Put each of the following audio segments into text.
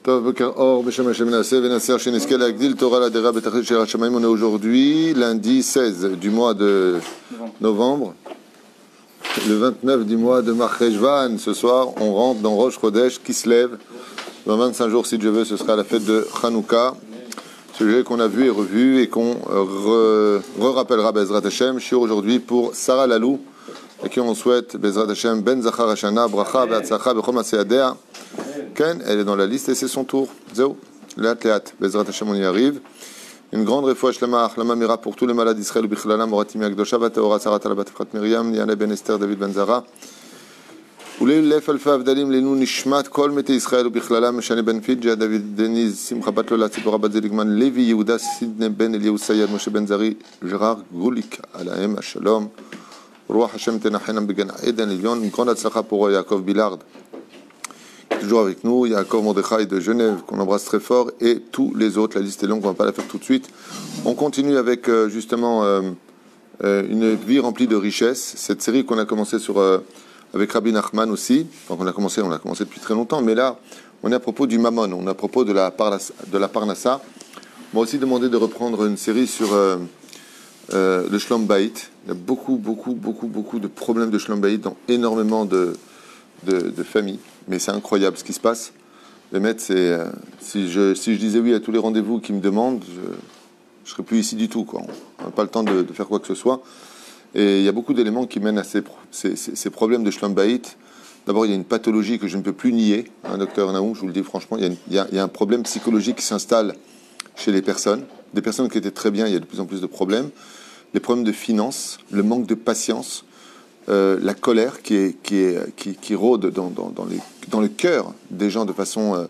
On est aujourd'hui lundi 16 du mois de novembre, le 29 du mois de Marcheshvan. Ce soir, on rentre dans Rosh Chodesh qui se lève. Dans 25 jours, si Dieu veut, ce sera la fête de Hanouka. Sujet qu'on a vu et revu et qu'on rappellera Bezrat Hashem. Je suis aujourd'hui pour Sarah Lalou, à qui on souhaite Bezrat Hashem Ben Zachar Hashana, Bracha, Be'atzlacha, Bechol Maseadea. Ken, elle est dans la liste et c'est son tour. Zéo, Léat, Bezrat Hashem, on y arrive. Une grande réfoua shlema, achlama mira pour tous les malades d'Israël, bichlala, moratimi akdosha, vateora, sarat alabat frat Miriam, Niane ben Esther, David ben Zara. Oulé lef alfa avdalim lenu nishmat kol mete Israël bichlala, Meshane ben Fidja, David Deniz, Simcha bat Lola, Tzipora bat Zeligman, Levi Yehuda, Sidne ben Eliyahu Sayad, Moshe ben Zari, Gérard Goulik, Alahem, Shalom, Roi Hashem tenachenam began Eden Elion, une grande atzlacha pour Yaakov Billard. Toujours avec nous, Yaakov Mordechai de Genève, qu'on embrasse très fort, et tous les autres. La liste est longue, on ne va pas la faire tout de suite. On continue avec justement une vie remplie de richesses. Cette série qu'on a commencé avec Rabbi Nachman aussi, enfin on a commencé depuis très longtemps, mais là, on est à propos du Mammon, on est à propos de la Parnassa. On m'a aussi demandé de reprendre une série sur le Shlom Bayit. Il y a beaucoup de problèmes de Shlom Bayit dans énormément de familles. Mais c'est incroyable ce qui se passe. Les maîtres, si je disais oui à tous les rendez-vous qui me demandent, je ne serais plus ici du tout, quoi. On n'a pas le temps de faire quoi que ce soit. Et il y a beaucoup d'éléments qui mènent à ces problèmes de Shlom Bayit. D'abord, il y a une pathologie que je ne peux plus nier. Docteur Naoum, je vous le dis franchement, il y a un problème psychologique qui s'installe chez les personnes. Des personnes qui étaient très bien, il y a de plus en plus de problèmes. Les problèmes de finances, le manque de patience. La colère qui rôde dans le cœur des gens de façon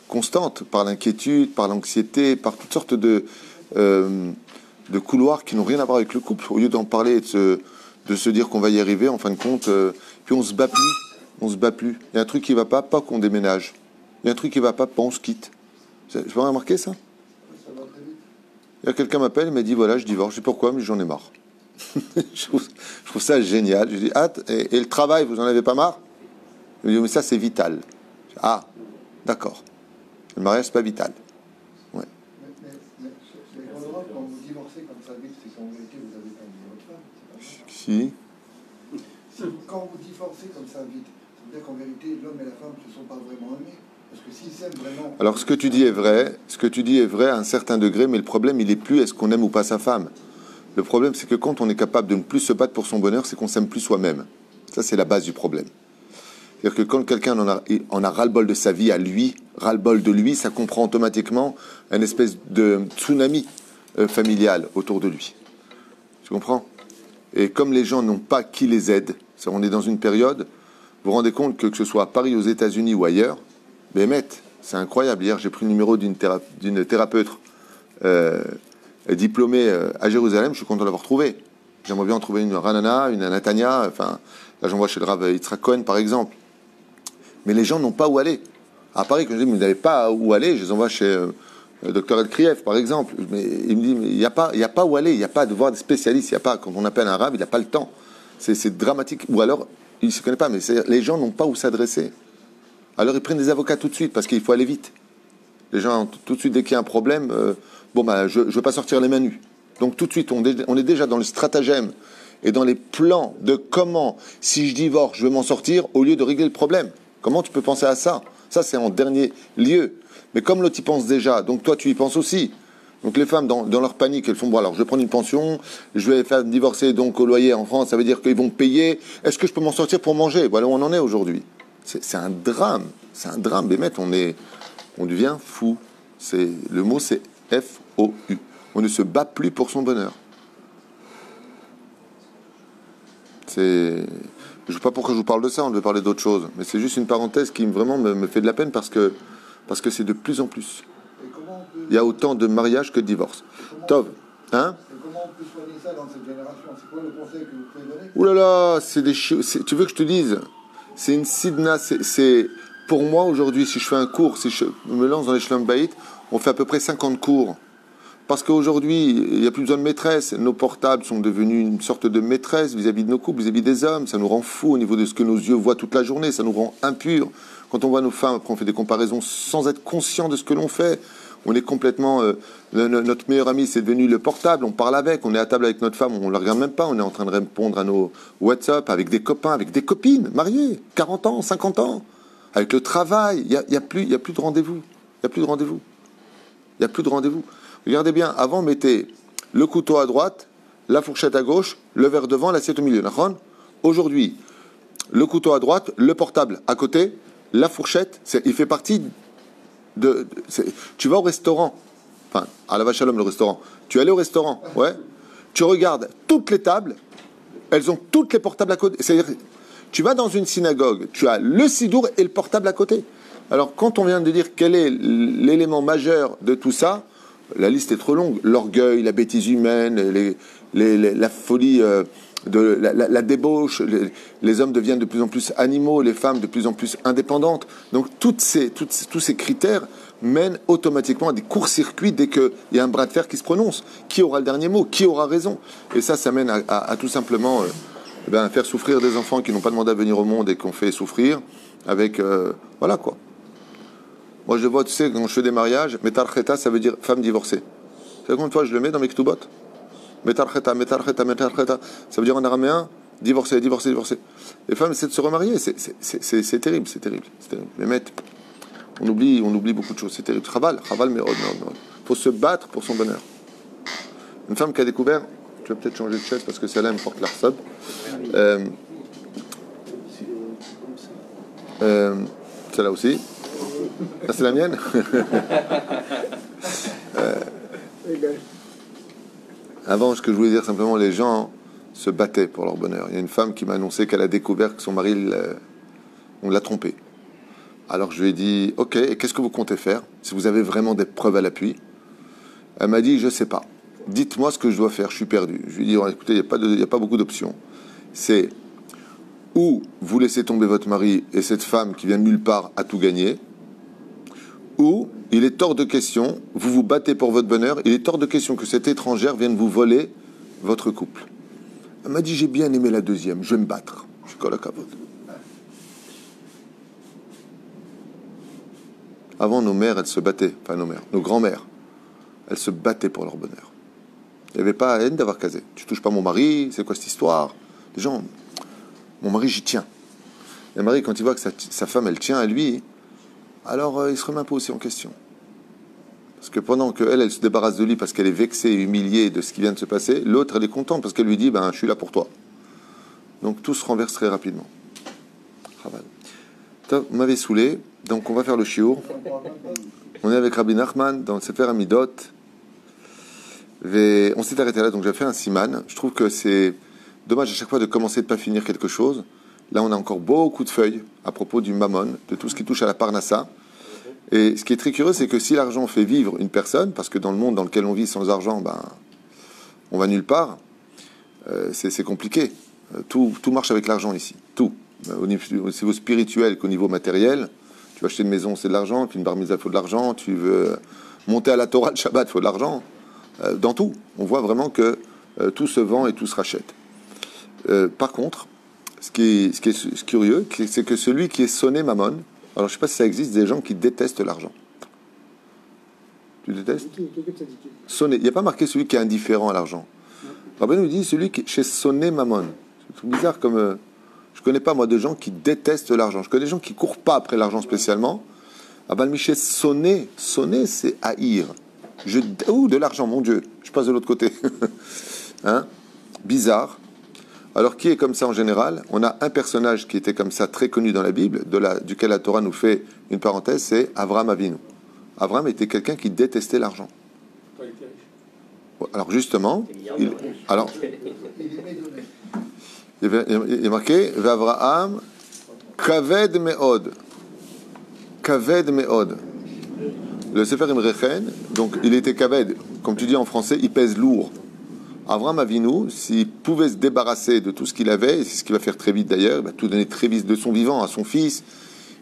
constante, par l'inquiétude, par l'anxiété, par toutes sortes de couloirs qui n'ont rien à voir avec le couple. Au lieu d'en parler et de se dire qu'on va y arriver, en fin de compte, puis on se bat plus. Il y a un truc qui ne va pas qu'on déménage. Il y a un truc qui ne va pas on se quitte. Je peux remarquer ça. Il y a quelqu'un m'appelle et m'a dit voilà, je divorce. Je sais pourquoi, mais j'en ai marre. Je trouve ça génial. Je dis, et le travail, vous en avez pas marre? Je dis, mais ça, c'est vital. Ah, d'accord. Le mariage, c'est pas vital. Ouais. Mais en Europe, quand vous divorcez comme ça vite, c'est qu'en vérité, vous avez pas aimé votre femme. Si. Quand vous divorcez comme ça vite, ça veut dire qu'en vérité, l'homme et la femme ne se sont pas vraiment aimés. Parce que s'ils s'aiment vraiment... Alors, ce que tu dis est vrai à un certain degré, mais le problème, il est plus est-ce qu'on aime ou pas sa femme. Le problème, c'est que quand on est capable de ne plus se battre pour son bonheur, c'est qu'on s'aime plus soi-même. Ça, c'est la base du problème. C'est-à-dire que quand quelqu'un en a ras-le-bol de sa vie à lui, ras-le-bol de lui, ça comprend automatiquement une espèce de tsunami familial autour de lui. Tu comprends? Et comme les gens n'ont pas qui les aide, on est dans une période, vous vous rendez compte que ce soit à Paris, aux États-Unis ou ailleurs, Bémet, c'est incroyable. Hier, j'ai pris le numéro d'une thérapeute diplômée à Jérusalem, je suis content de l'avoir trouvé. J'aimerais bien en trouver une Ranana, une Natania, enfin, là j'en vois chez le Rav Yitzhak Cohen par exemple. Mais les gens n'ont pas où aller. À Paris, quand je dis, mais vous n'avez pas où aller, je les envoie chez le docteur Elkriev par exemple. Mais il me dit, mais il n'y a pas où aller, il n'y a pas de voir des spécialistes, il n'y a pas, quand on appelle un Rav, il n'a pas le temps. C'est dramatique. Ou alors, il ne se connaît pas, mais les gens n'ont pas où s'adresser. Alors ils prennent des avocats tout de suite, parce qu'il faut aller vite. Les gens, tout de suite, dès qu'il y a un problème... je ne veux pas sortir les mains nues. Donc tout de suite, on est déjà dans le stratagème et dans les plans de comment, si je divorce, je veux m'en sortir, au lieu de régler le problème. Comment tu peux penser à ça? Ça, c'est en dernier lieu. Mais comme l'autre y pense déjà, donc toi, tu y penses aussi. Donc les femmes, dans leur panique, elles font, bon, alors je vais prendre une pension, je vais faire divorcer donc au loyer en France, ça veut dire qu'ils vont payer. Est-ce que je peux m'en sortir pour manger? Voilà où on en est aujourd'hui. C'est un drame. C'est un drame. Mais mec, on devient fou. Le mot, c'est F-O-U. On ne se bat plus pour son bonheur. Je ne sais pas pourquoi je vous parle de ça, on devait parler d'autre chose. Mais c'est juste une parenthèse qui vraiment me fait de la peine parce que c'est de plus en plus. Il y a autant de mariages que de divorces. Tov, hein? Et comment on peut soigner ça dans cette génération? C'est quoi le conseil que vous pouvez donner? Ouh là là, tu veux que je te dise? C'est une sidna, pour moi aujourd'hui, si je fais un cours, si je me lance dans les Shlom Bayit, on fait à peu près 50 cours. Parce qu'aujourd'hui, il n'y a plus besoin de maîtresse. Nos portables sont devenus une sorte de maîtresse vis-à-vis de nos couples, vis-à-vis des hommes. Ça nous rend fous au niveau de ce que nos yeux voient toute la journée. Ça nous rend impurs Quand on voit nos femmes, après on fait des comparaisons sans être conscient de ce que l'on fait. On est complètement... notre meilleur ami, c'est devenu le portable. On parle avec, on est à table avec notre femme, on ne la regarde même pas. On est en train de répondre à nos WhatsApp avec des copains, avec des copines, mariées, 40 ans, 50 ans. Avec le travail, il y a plus de rendez-vous. Il n'y a plus de rendez-vous. Il n'y a plus de rendez-vous. Regardez bien, avant, on mettait le couteau à droite, la fourchette à gauche, le verre devant, l'assiette au milieu. Aujourd'hui, le couteau à droite, le portable à côté, la fourchette, il fait partie tu vas au restaurant, enfin, à la Vache à l'homme, le restaurant. Tu es allé au restaurant, ouais. Tu regardes toutes les tables, elles ont toutes les portables à côté. C'est-à-dire, tu vas dans une synagogue, tu as le sidour et le portable à côté. Alors, quand on vient de dire quel est l'élément majeur de tout ça, la liste est trop longue. L'orgueil, la bêtise humaine, la folie, la débauche. Les hommes deviennent de plus en plus animaux, les femmes de plus en plus indépendantes. Donc, tous ces critères mènent automatiquement à des courts-circuits dès qu'il y a un bras de fer qui se prononce. Qui aura le dernier mot? Qui aura raison? Et ça mène à tout simplement faire souffrir des enfants qui n'ont pas demandé à venir au monde et qu'on fait souffrir avec... voilà quoi. Moi, je vois, tu sais, quand je fais des mariages, metarcheta, ça veut dire femme divorcée. Vous savez combien de fois je le mets dans mes ktubot? Metarcheta, metarcheta, metarcheta. Ça veut dire en araméen, divorcé, divorcé, divorcé. Les femmes essaient de se remarier. C'est terrible, c'est terrible, c'est terrible. Les mecs, on oublie beaucoup de choses. C'est terrible. Chaval, mais il faut se battre pour son bonheur. Une femme qui a découvert, tu vas peut-être changer de chaise parce que celle-là, elle me porte l'arsab. Celle-là aussi. Ça, c'est la mienne. Avant, ce que je voulais dire simplement, les gens se battaient pour leur bonheur. Il y a une femme qui m'a annoncé qu'elle a découvert que son mari, on l'a trompé. Alors je lui ai dit, ok, et qu'est-ce que vous comptez faire si vous avez vraiment des preuves à l'appui? Elle m'a dit, je ne sais pas. Dites-moi ce que je dois faire, je suis perdu. Je lui ai dit, écoutez, il n'y a pas beaucoup d'options. C'est ou vous laissez tomber votre mari et cette femme qui vient de nulle part a tout gagné, ou il est hors de question, vous vous battez pour votre bonheur, il est hors de question que cette étrangère vienne vous voler votre couple. Elle m'a dit, j'ai bien aimé la deuxième, je vais me battre. Je suis collé à capote. Avant, nos mères, elles se battaient, enfin nos mères, nos grands-mères, elles se battaient pour leur bonheur. Il n'y avait pas haine d'avoir casé. Tu touches pas mon mari, c'est quoi cette histoire? Les gens, mon mari, j'y tiens. Et le mari, quand il voit que sa femme, elle tient à lui, alors il se remet un peu aussi en question. Parce que pendant qu'elle, elle se débarrasse de lui parce qu'elle est vexée et humiliée de ce qui vient de se passer, l'autre, elle est contente parce qu'elle lui dit, je suis là pour toi. Donc tout se renverse très rapidement. Vous m'avez saoulé, donc on va faire le shiur. On est avec Rabbi Nachman dans le Sefer Amidot. On s'est arrêté là, donc j'ai fait un siman. Je trouve que c'est dommage à chaque fois de commencer de ne pas finir quelque chose. Là, on a encore beaucoup de feuilles à propos du mammon, de tout ce qui touche à la parnassa. Et ce qui est très curieux, c'est que si l'argent fait vivre une personne, parce que dans le monde dans lequel on vit sans argent, on va nulle part, c'est compliqué. Tout marche avec l'argent ici, tout. Au niveau spirituel qu'au niveau matériel. Tu vas acheter une maison, c'est de l'argent. Tu veux une bar mitzvah, il faut de l'argent. Tu veux monter à la Torah le Shabbat, il faut de l'argent. Dans tout, on voit vraiment que tout se vend et tout se rachète. Par contre, ce qui est curieux, c'est que celui qui est sonné mammon, alors je ne sais pas si ça existe, des gens qui détestent l'argent. Tu détestes? Sonné. Il n'y a pas marqué celui qui est indifférent à l'argent. Rabbi nous dit celui qui est sonné mammon. C'est bizarre comme... je ne connais pas, moi, de gens qui détestent l'argent. Je connais des gens qui ne courent pas après l'argent spécialement. Abal Miché, sonner, c'est haïr. De l'argent, mon Dieu. Je passe de l'autre côté. Bizarre. Alors, qui est comme ça en général? On a un personnage qui était comme ça, très connu dans la Bible, duquel la Torah nous fait une parenthèse, c'est Avraham Avinu. Avraham était quelqu'un qui détestait l'argent. Alors, justement, il est marqué Avraham Kaved Meod. Kaved Meod. Le Sefer Imrechen, donc il était Kaved, comme tu dis en français, il pèse lourd. Avraham Avinu, s'il pouvait se débarrasser de tout ce qu'il avait, et c'est ce qu'il va faire très vite d'ailleurs, il va tout donner très vite de son vivant à son fils.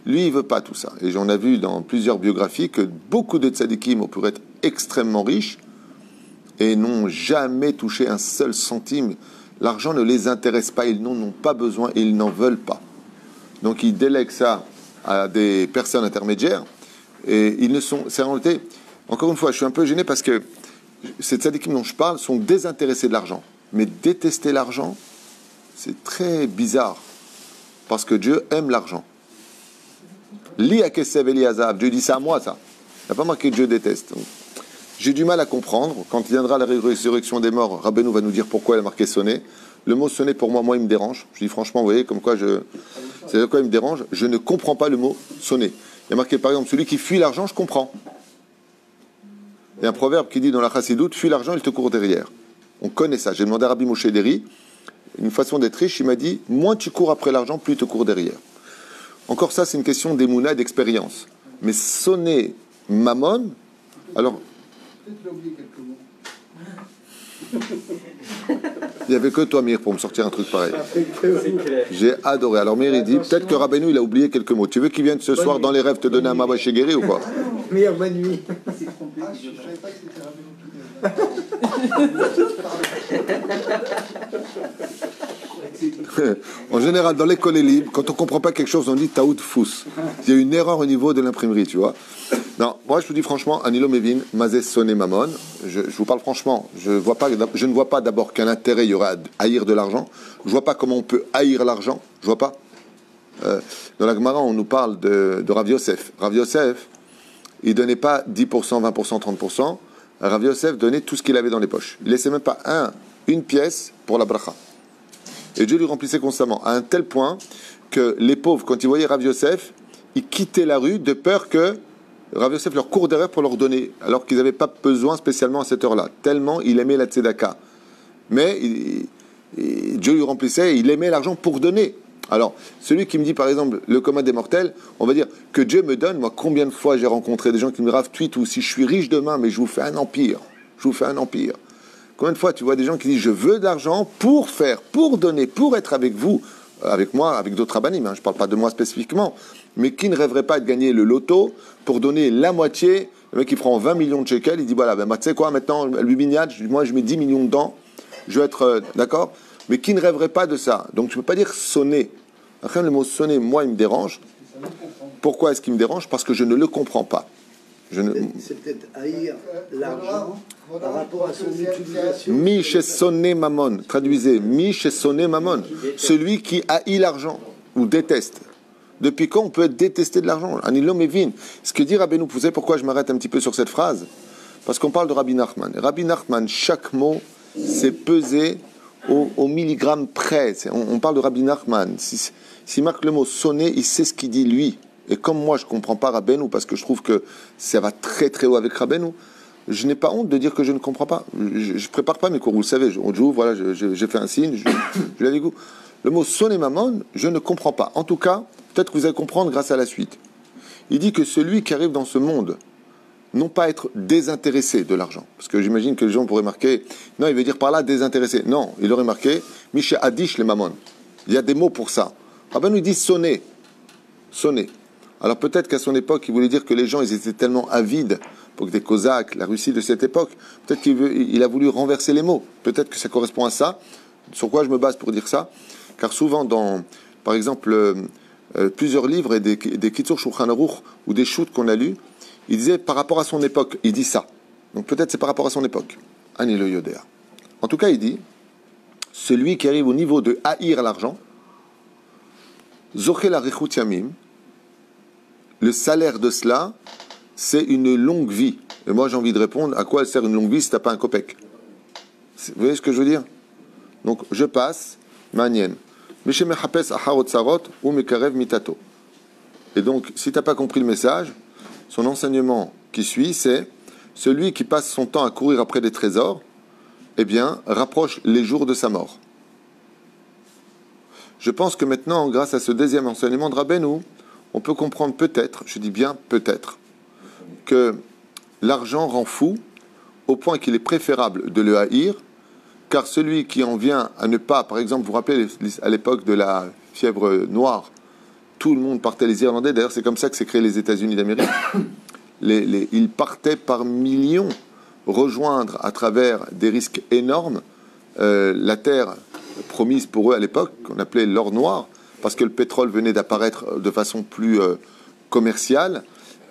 Lui, il ne veut pas tout ça. Et j'en ai vu dans plusieurs biographies que beaucoup de tzadikim pourraient être extrêmement riches et n'ont jamais touché un seul centime. L'argent ne les intéresse pas, ils n'en ont pas besoin et ils n'en veulent pas. Donc ils délèguent ça à des personnes intermédiaires. Et ils ne sont... C'est en réalité... Encore une fois, je suis un peu gêné parce que ces tzadikim dont je parle sont désintéressés de l'argent. Mais détester l'argent, c'est très bizarre. Parce que Dieu aime l'argent. Li akesev eliazav. Dieu dit ça à moi, ça. Il n'y a pas marqué que Dieu déteste. Donc, j'ai du mal à comprendre. Quand viendra la résurrection des morts, Rabbeinu va nous dire pourquoi il a marqué sonner. Le mot sonner, pour moi, il me dérange. Je dis franchement, vous voyez, comme quoi c'est quoi il me dérange. Je ne comprends pas le mot sonner. Il y a marqué, par exemple, celui qui fuit l'argent, je comprends. Il y a un proverbe qui dit dans la Chassidoute, fuis l'argent, il te court derrière. On connaît ça. J'ai demandé à Rabbi Moshe Deri, une façon d'être riche, il m'a dit, moins tu cours après l'argent, plus il te court derrière. Encore ça, c'est une question d'émouna et d'expérience. Mais sonner mammon, alors... Peut-être qu'il a oublié quelques mots. Il n'y avait que toi, Mir, pour me sortir un truc pareil. J'ai adoré. Alors, Mir, il dit, peut-être que Rabbeinu, il a oublié quelques mots. Tu veux qu'il vienne ce soir dans les rêves te donner un Maba Shegeri ou quoi? Mir, bonne nuit. Ah, je ne savais pas que c'était Rabbeinu. En général, dans l'école libre, quand on ne comprend pas quelque chose, on dit taout fous. Il y a une erreur au niveau de l'imprimerie, tu vois. Non, moi je vous dis franchement, Anilo Mevin, Mazé Soné Mamon, je vous parle franchement, je ne vois pas d'abord quel intérêt il y aura à haïr de l'argent. Je ne vois pas comment on peut haïr l'argent. Je ne vois pas. Dans la Gemara, on nous parle de Rav Yosef. Rav Yosef, il ne donnait pas 10%, 20%, 30%. Rav Yosef donnait tout ce qu'il avait dans les poches. Il ne laissait même pas une pièce pour la bracha. Et Dieu lui remplissait constamment, à un tel point que les pauvres, quand ils voyaient Rav Yosef, ils quittaient la rue de peur que Rav Yosef leur court derrière pour leur donner, alors qu'ils n'avaient pas besoin spécialement à cette heure-là. Tellement il aimait la tzedaka. Mais Dieu lui remplissait, il aimait l'argent pour donner. Alors, celui qui me dit, par exemple, le commun des mortels, on va dire que Dieu me donne. Moi, combien de fois j'ai rencontré des gens qui me ravent tweet ou si je suis riche demain, mais je vous fais un empire. Je vous fais un empire. Combien de fois tu vois des gens qui disent je veux de l'argent pour faire, pour donner, pour être avec vous, avec moi, avec d'autres rabbinim, je ne parle pas de moi spécifiquement, mais qui ne rêverait pas de gagner le loto pour donner la moitié. Le mec qui prend 20 millions de shekels, il dit voilà, ben, tu sais quoi, maintenant, le bignat, moi je mets 10 millions dedans, je vais être d'accord, mais qui ne rêverait pas de ça. Donc tu ne peux pas dire sonner. Après, le mot sonner, moi, il me dérange. Pourquoi est-ce qu'il me dérange? Parce que je ne le comprends pas. C'est peut-être haïr l'argent par rapport à son utilisation. Mi chez sonné mamon. Traduisez. Mi chez sonné mamon. Celui qui haït l'argent ou déteste. Depuis quand on peut détester de l'argent? Anilo Mevin. Ce que dit Rabbeinu, vous savez pourquoi je m'arrête un petit peu sur cette phrase? Parce qu'on parle de Rabbi Nachman. Rabbi Nachman, chaque mot, c'est pesé au milligramme près. On parle de Rabbi Nachman. S'il marque le mot sonner, il sait ce qu'il dit lui. Et comme moi, je ne comprends pas Rabbeinu, parce que je trouve que ça va très très haut avec Rabbeinu, je n'ai pas honte de dire que je ne comprends pas. Je ne prépare pas mes cours, vous le savez. Voilà, j'ai fait un signe, je l'ai dit. Le mot sonner mamon, je ne comprends pas. En tout cas, peut-être que vous allez comprendre grâce à la suite. Il dit que celui qui arrive dans ce monde, non pas être désintéressé de l'argent, parce que j'imagine que les gens pourraient marquer, non, il veut dire par là désintéressé. Non, il aurait marqué, Miché Adish les mamon. Il y a des mots pour ça. Rabbeinu il dit sonner. Sonner. Alors peut-être qu'à son époque, il voulait dire que les gens, ils étaient tellement avides pour que des Cosaques, la Russie de cette époque, peut-être qu'il a voulu renverser les mots. Peut-être que ça correspond à ça. Sur quoi je me base pour dire ça? Car souvent, dans, par exemple, plusieurs livres et des Kitzur Shulchan Aruch ou des shoots qu'on a lus, il disait par rapport à son époque, il dit ça. Donc peut-être c'est par rapport à son époque. Ani le Yodéa. En tout cas, il dit, celui qui arrive au niveau de haïr l'argent, Zochel Arichut Yamim, le salaire de cela, c'est une longue vie. Et moi, j'ai envie de répondre, à quoi elle sert une longue vie si tu n'as pas un copec? Vous voyez ce que je veux dire? Donc, je passe, manienne. Et donc, si tu n'as pas compris le message, son enseignement qui suit, c'est celui qui passe son temps à courir après des trésors, eh bien, rapproche les jours de sa mort. Je pense que maintenant, grâce à ce deuxième enseignement de Rabbeinu, on peut comprendre peut-être, je dis bien peut-être, que l'argent rend fou au point qu'il est préférable de le haïr, car celui qui en vient à ne pas, par exemple, vous vous rappelez à l'époque de la fièvre noire, tout le monde partait, les Irlandais, d'ailleurs c'est comme ça que s'est créé les États-Unis d'Amérique, ils partaient par millions rejoindre à travers des risques énormes la terre promise pour eux à l'époque, qu'on appelait l'or noir, parce que le pétrole venait d'apparaître de façon plus commerciale.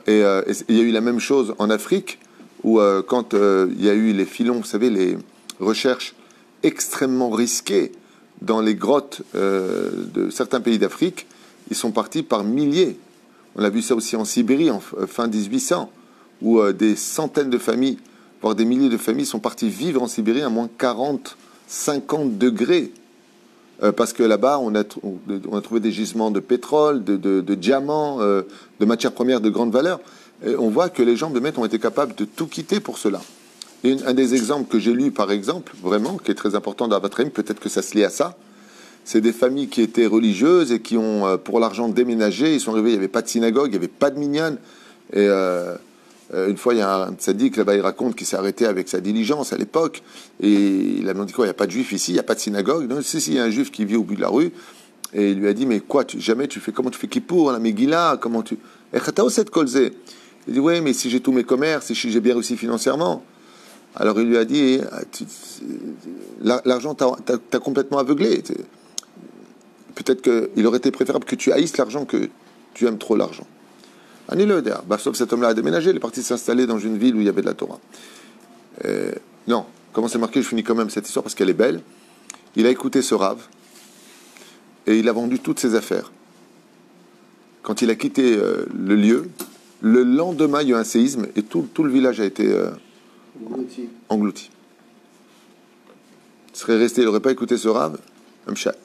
Et il y a eu la même chose en Afrique, où quand il y a eu les filons, vous savez, les recherches extrêmement risquées dans les grottes de certains pays d'Afrique, ils sont partis par milliers. On a vu ça aussi en Sibérie, en fin 1800, où des centaines de familles, voire des milliers de familles sont parties vivre en Sibérie à moins 40, 50 degrés. Parce que là-bas, on a trouvé des gisements de pétrole, de diamants, de matières premières de grande valeur. Et on voit que les gens de Met ont été capables de tout quitter pour cela. Et un des exemples que j'ai lu, par exemple, vraiment, qui est très important dans votre avis, peut-être que ça se lie à ça, c'est des familles qui étaient religieuses et qui ont, pour l'argent, déménagé. Ils sont arrivés, il n'y avait pas de synagogue, il n'y avait pas de minyan. Et une fois, il y a un tzaddik, là-bas, il raconte qu'il s'est arrêté avec sa diligence à l'époque. Et il a demandé quoi, il n'y a pas de juif ici, il n'y a pas de synagogue. Non, si, il y a un juif qui vit au bout de la rue. Et il lui a dit, mais quoi, jamais tu fais, comment tu fais Kippour, la Megillah, comment tu... Il dit, oui, mais si j'ai tous mes commerces, si j'ai bien réussi financièrement. Alors il lui a dit, l'argent t'a complètement aveuglé. Peut-être qu'il aurait été préférable que tu haïsses l'argent que tu aimes trop l'argent. Sauf cet homme-là a déménagé, il est parti s'installer dans une ville où il y avait de la Torah. Non, comment c'est marqué, je finis quand même cette histoire parce qu'elle est belle. Il a écouté ce rave et il a vendu toutes ses affaires. Quand il a quitté le lieu, le lendemain, il y a eu un séisme et tout le village a été englouti. Il serait resté, il n'aurait pas écouté ce rave, un chat.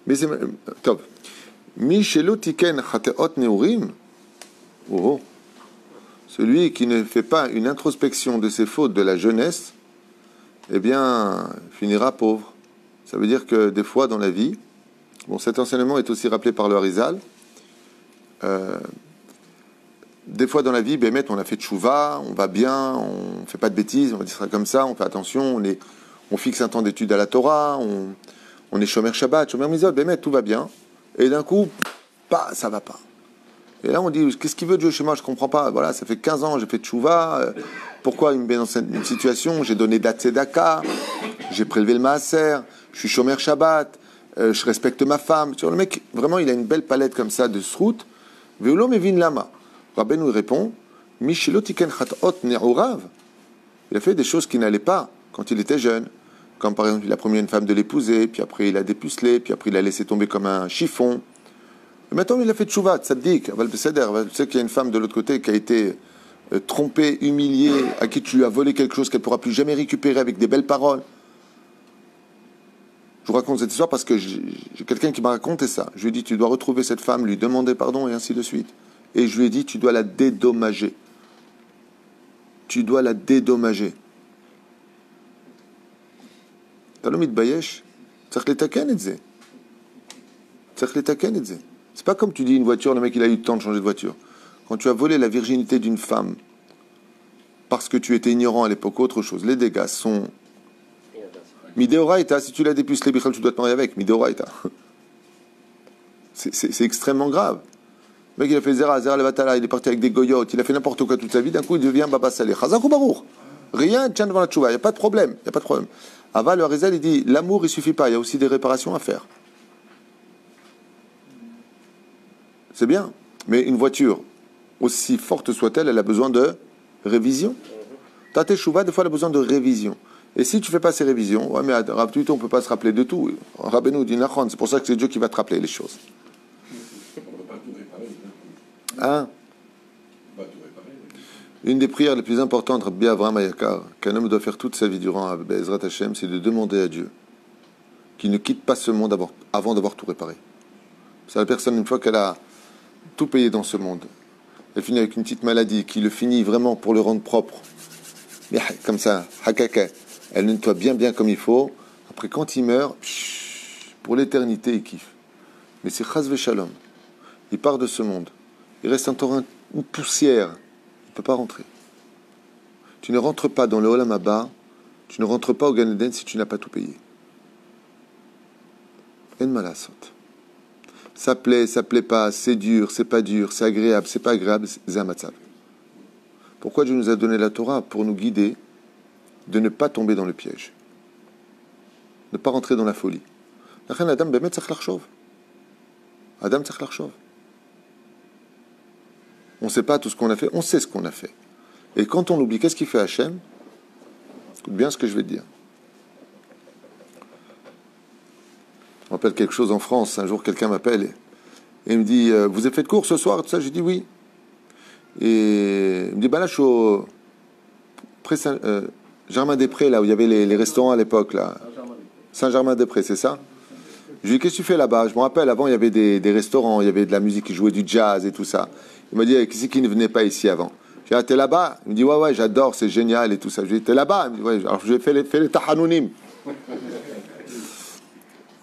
Mais c'est top. Celui qui ne fait pas une introspection de ses fautes de la jeunesse, eh bien, finira pauvre. Ça veut dire que des fois dans la vie, bon, cet enseignement est aussi rappelé par le Harizal. Des fois dans la vie, Bémet, on a fait tchouva, on va bien, on ne fait pas de bêtises, on va dire ça comme ça, on fait attention, on fixe un temps d'étude à la Torah, on est Shomer Shabbat, Shomer Mizot, Bémet, tout va bien. Et d'un coup, ça va pas. Et là, on dit, qu'est-ce qu'il veut Dieu chez moi? Je comprends pas. Voilà, ça fait 15 ans, j'ai fait tchouva. Pourquoi il me met dans cette situation? J'ai donné d'Atsedaka, j'ai prélevé le Maaser, je suis Shomer Shabbat, je respecte ma femme. Tu vois, le mec, vraiment, il a une belle palette comme ça de srout. Veolo mevin lama. Rabbeinu répond, Mishelo tiken chat'ot ne'urav. Il a fait des choses qui n'allaient pas quand il était jeune. Comme par exemple, il a promis à une femme de l'épouser, puis après il a dépucelé, puis après il a laissé tomber comme un chiffon. Et maintenant il a fait tchouva, tzaddik, Aval Beseder. Tu sais qu'il y a une femme de l'autre côté qui a été trompée, humiliée, à qui tu lui as volé quelque chose qu'elle ne pourra plus jamais récupérer avec des belles paroles. Je vous raconte cette histoire parce que j'ai quelqu'un qui m'a raconté ça. Je lui ai dit, tu dois retrouver cette femme, lui demander pardon, et ainsi de suite. Et je lui ai dit, tu dois la dédommager. Tu dois la dédommager. C'est pas comme tu dis une voiture, le mec il a eu le temps de changer de voiture. Quand tu as volé la virginité d'une femme parce que tu étais ignorant à l'époque, autre chose, les dégâts sont Mideoraita. Si tu l'as dépucelé, tu dois te marier avec Mideoraita. C'est extrêmement grave. Le mec il a fait Zera le Vatala, il est parti avec des goyotes, il a fait n'importe quoi toute sa vie, d'un coup il devient Baba Saleh. Chazakou Barour. Rien tient devant la tchouva, il n'y a pas de problème. Aval, le Harizal, il dit, l'amour, il ne suffit pas, il y a aussi des réparations à faire. C'est bien, mais une voiture, aussi forte soit-elle, elle a besoin de révision. Ta teshuva, des fois, elle a besoin de révision. Et si tu ne fais pas ces révisions, ouais, mais on ne peut pas se rappeler de tout. Rabbeinu dit, c'est pour ça que c'est Dieu qui va te rappeler les choses. On ne peut pas tout réparer. Hein? Une des prières les plus importantes, Rabbi Avraham Ayakar, qu'un homme doit faire toute sa vie durant Be'ezrat Hashem, c'est de demander à Dieu qu'il ne quitte pas ce monde avant d'avoir tout réparé. C'est la personne, une fois qu'elle a tout payé dans ce monde, elle finit avec une petite maladie, qui le finit vraiment pour le rendre propre. Comme ça, hakaka, elle nettoie bien comme il faut. Après, quand il meurt, pour l'éternité, il kiffe. Mais c'est chas v'shalom. Il part de ce monde. Il reste encore une poussière. Tu ne peux pas rentrer. Tu ne rentres pas dans le Olam Haba, tu ne rentres pas au Gan Eden si tu n'as pas tout payé. En malasot. Ça plaît pas, c'est dur, c'est pas dur, c'est agréable, c'est pas agréable, c'est un matzab. Pourquoi Dieu nous a donné la Torah? Pour nous guider de ne pas tomber dans le piège. Ne pas rentrer dans la folie. Adam tzarich lachshov. On ne sait pas tout ce qu'on a fait, on sait ce qu'on a fait. Et quand on oublie, qu'est-ce qu'il fait Hachem? Écoute bien ce que je vais te dire. Je me rappelle quelque chose en France. Un jour, quelqu'un m'appelle et il me dit vous avez fait de cours ce soir? Tout ça, j'ai dit oui. Et il me dit là, je suis au Germain-des-Prés, là où il y avait les restaurants à l'époque, là. Saint-Germain-des-Prés, c'est ça? Je lui dis qu'est-ce que tu fais là-bas? Je me rappelle, avant, il y avait des restaurants, il y avait de la musique, ils jouaient du jazz et tout ça. Il m'a dit qui c'est qui ne venait pas ici avant? Je lui ai dit t'es là-bas? Il me dit ouais, j'adore, c'est génial et tout ça. Je lui ai dit t'es là-bas? Il me dit ouais, alors j'ai fait les tahanounim.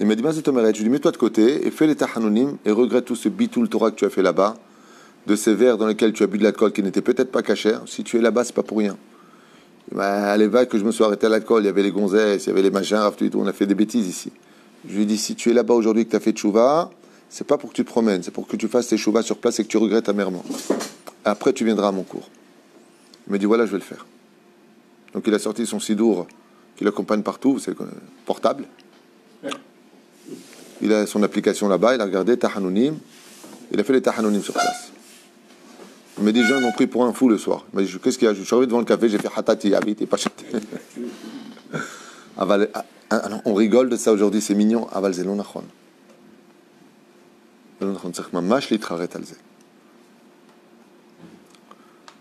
Il m'a dit c'est Tomeret. Je lui ai dit mets-toi de côté et fais les tahanounim et regrette tout ce bitoul Torah que tu as fait là-bas, de ces verres dans lesquels tu as bu de l'alcool qui n'était peut-être pas cachère. Si tu es là-bas, c'est pas pour rien. À l'époque que je me suis arrêté à l'alcool, il y avait les gonzesses, il y avait les machins, on a fait des bêtises ici. Je lui ai dit si tu es là-bas aujourd'hui que tu as fait tchouva, c'est pas pour que tu te promènes, c'est pour que tu fasses tes tchouvas sur place et que tu regrettes amèrement. Après, tu viendras à mon cours. Il m'a dit voilà, je vais le faire. Donc il a sorti son sidour qui l'accompagne partout, c'est portable. Il a son application là-bas, il a regardé Tahanounim, il a fait les Tahanounim sur place. Il m'a dit, les gens m'ont pris pour un fou le soir. Il m'a dit, qu'est-ce qu'il y a? Je suis arrivé devant le café, j'ai fait Hatati, habite et pas châté. On rigole de ça aujourd'hui, c'est mignon. Aval zelon nachon. Mamash litraret alze.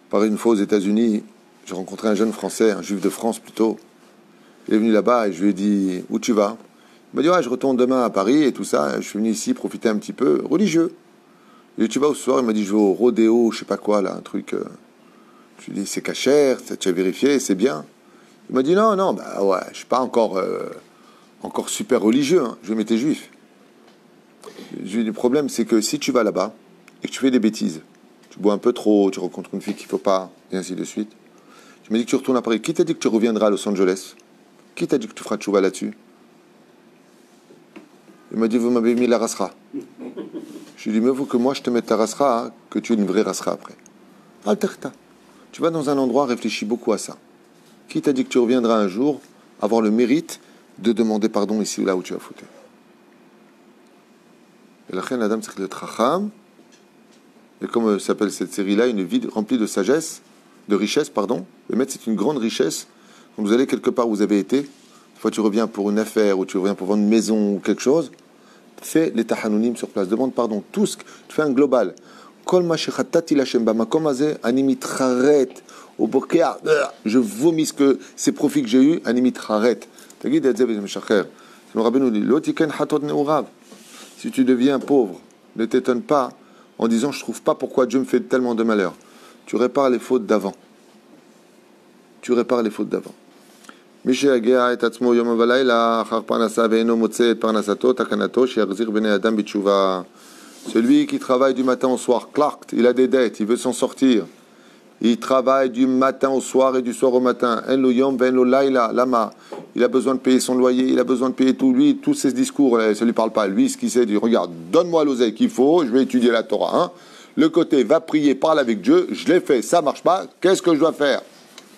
Pareil, une fois aux États-Unis, j'ai rencontré un jeune Français, un juif de France plutôt. Il est venu là-bas et je lui ai dit, où tu vas? Il m'a dit, ouais, je retourne demain à Paris et tout ça. Je suis venu ici profiter un petit peu, religieux. Et tu vas au soir? Il m'a dit, je vais au rodéo, je sais pas quoi, là, un truc. Je lui ai dit, c'est cachère, tu as vérifié, c'est bien. Il m'a dit, non, bah ouais, je suis pas encore super religieux, hein. Je lui ai dit, mais t'es juif. Je lui ai dit, le problème, c'est que si tu vas là-bas et que tu fais des bêtises, tu bois un peu trop, tu rencontres une fille qu'il faut pas, et ainsi de suite. Tu m'as dit que tu retournes à Paris. Qui t'a dit que tu reviendras à Los Angeles? Qui t'a dit que tu feras tchouva là-dessus? Il m'a dit, vous m'avez mis la rasra. Je lui ai dit, mais il faut que moi je te mette ta rasra, hein, que tu es une vraie rasra après. Alterta. Tu vas dans un endroit, réfléchis beaucoup à ça. Qui t'a dit que tu reviendras un jour avoir le mérite de demander pardon ici ou là où tu as foutu? Et la reine Adam, c'est le tracham. Et comme s'appelle cette série-là, une vie remplie de sagesse, de richesse, pardon. Le maître, c'est une grande richesse. Quand vous allez quelque part où vous avez été, une fois tu reviens pour une affaire, ou tu reviens pour vendre une maison ou quelque chose, fais les tahanounim sur place, demande pardon. Tout ce que tu fais un global. Kol ma shechatati lachem bamakom hazeh ani mitcharet au bokeh. Je vomis ces profits que j'ai eus, ani mitcharet. Tagid et zeh meshacher. Le rabbin nous dit lo tiken hatot neurav. Si tu deviens pauvre, ne t'étonne pas en disant je trouve pas pourquoi Dieu me fait tellement de malheur. Tu répares les fautes d'avant. Tu répares les fautes d'avant. Celui qui travaille du matin au soir, Clark, il a des dettes, il veut s'en sortir. Il travaille du matin au soir et du soir au matin. Il a besoin de payer son loyer, il a besoin de payer tout. Lui, tous ces discours, ça ne lui parle pas. Lui, ce qu'il sait, il dit, regarde, donne-moi l'oseille qu'il faut, je vais étudier la Torah. Hein. Le côté, va prier, parle avec Dieu, je l'ai fait, ça marche pas, qu'est-ce que je dois faire?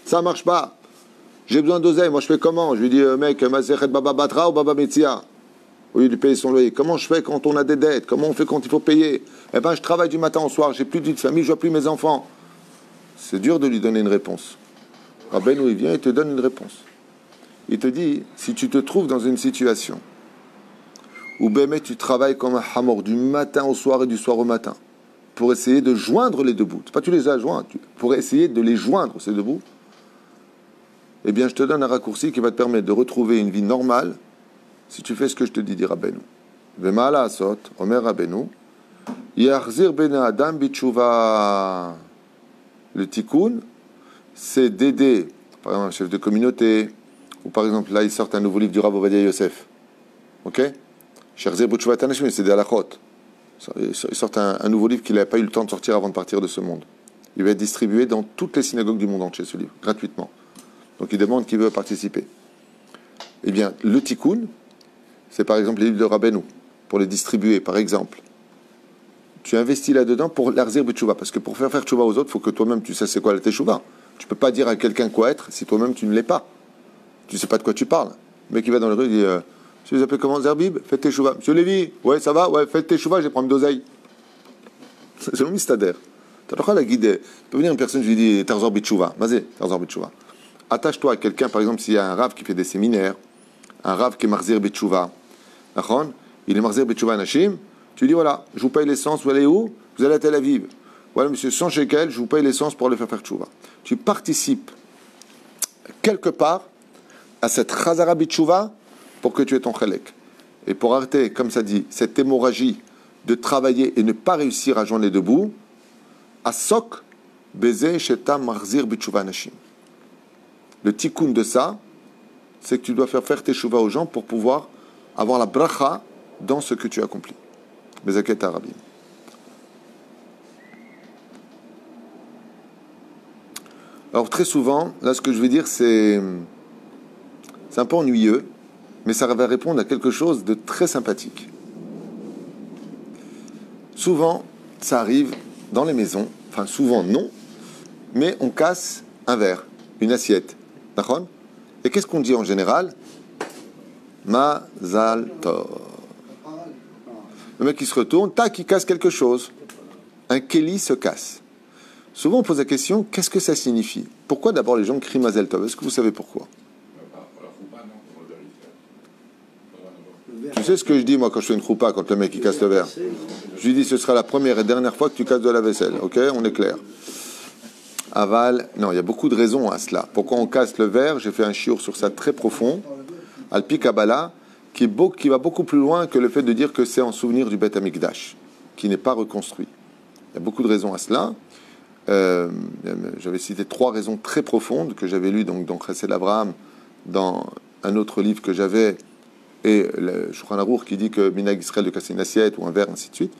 Ça marche pas. J'ai besoin d'oseille, moi je fais comment? Je lui dis, mec, Masechet Baba Batra ou Baba Metzia? Au lieu de payer son loyer. Comment je fais quand on a des dettes? Comment on fait quand il faut payer? Eh bien, je travaille du matin au soir, j'ai plus de vie de famille, je vois plus mes enfants. C'est dur de lui donner une réponse. Rabbeinu, il vient et te donne une réponse. Il te dit, si tu te trouves dans une situation où Bémet, tu travailles comme un hamor du matin au soir et du soir au matin, pour essayer de joindre les deux bouts, pas tu les as joints, pour essayer de les joindre, ces deux bouts, eh bien, je te donne un raccourci qui va te permettre de retrouver une vie normale si tu fais ce que je te dis, dit Rabbeinu. Vema ala asot, Omer Rabbeinu, Yachzir ben Adam bitshuva. Le tikkun, c'est d'aider, par exemple, un chef de communauté, ou par exemple, là, ils sortent un nouveau livre du Rav Ovadia Yosef. Ok? Yachzir bitshuva tanashim, c'est des halachot. Ils sortent un nouveau livre qu'il n'avait pas eu le temps de sortir avant de partir de ce monde. Il va être distribué dans toutes les synagogues du monde entier, ce livre, gratuitement. Donc il demande qui veut participer. Eh bien, le tikkun, c'est par exemple les livres de Rabbeinu, pour les distribuer, par exemple. Tu investis là-dedans pour l'arzir b'tchouva, parce que pour faire tchouva aux autres, il faut que toi-même tu sais c'est quoi la teshuva. Tu ne peux pas dire à quelqu'un quoi être si toi-même tu ne l'es pas. Tu ne sais pas de quoi tu parles. Le mec qui va dans les rues, il dit Si vous appelez comment Zerbib, faites tes chouvas. Monsieur Lévy, ouais, ça va? Ouais, faites tes chouvas, je vais prendre d'oseille. C'est le mystère. Tu as la guide. Tu peux venir une personne, je lui dis, Tarzor Bitchouva. Vas-y, Tarzor Bitchouva. Attache-toi à quelqu'un, par exemple, s'il y a un rave qui fait des séminaires, un rave qui est Marzir Bitchouva. Il est Marzir Bitchouva Nashim. Tu dis, voilà, je vous paye l'essence, vous allez où? Vous allez à Tel Aviv. Voilà, monsieur, 100 shekels, je vous paye l'essence pour aller faire tchouva. Tu participes quelque part à cette Chazara Bitchouva pour que tu aies ton chelek. Et pour arrêter, comme ça dit, cette hémorragie de travailler et ne pas réussir à joindre les deux bouts, Asok Beze Sheta Marzir Bitchouva Nashim. Le tikkun de ça, c'est que tu dois faire tes chouvas aux gens pour pouvoir avoir la bracha dans ce que tu accomplis. Bezaket Arabim. Alors très souvent, là ce que je vais dire c'est un peu ennuyeux, mais ça va répondre à quelque chose de très sympathique. Souvent, ça arrive dans les maisons, enfin souvent non, mais on casse un verre, une assiette. D'accord? Et qu'est-ce qu'on dit en général? Mazal tov. Le mec qui se retourne, tac, il casse quelque chose. Un keli se casse. Souvent on pose la question, qu'est-ce que ça signifie? Pourquoi d'abord les gens crient Mazel Tov? Est-ce que vous savez pourquoi? Tu sais ce que je dis moi quand je fais une choupa, quand le mec il casse le verre? Je lui dis ce sera la première et dernière fois que tu casses de la vaisselle, ok? On est clair. Aval, non, il y a beaucoup de raisons à cela. Pourquoi on casse le verre? J'ai fait un chiour sur ça très profond. Alpi Kabbalah, qui va beaucoup plus loin que le fait de dire que c'est en souvenir du Beth Amikdash, qui n'est pas reconstruit. Il y a beaucoup de raisons à cela. J'avais cité 3 raisons très profondes que j'avais lues donc, dans Chesed Abraham, dans un autre livre que j'avais, et le Shulchan Aruch qui dit que Minhag Israël de casser une assiette ou un verre, ainsi de suite.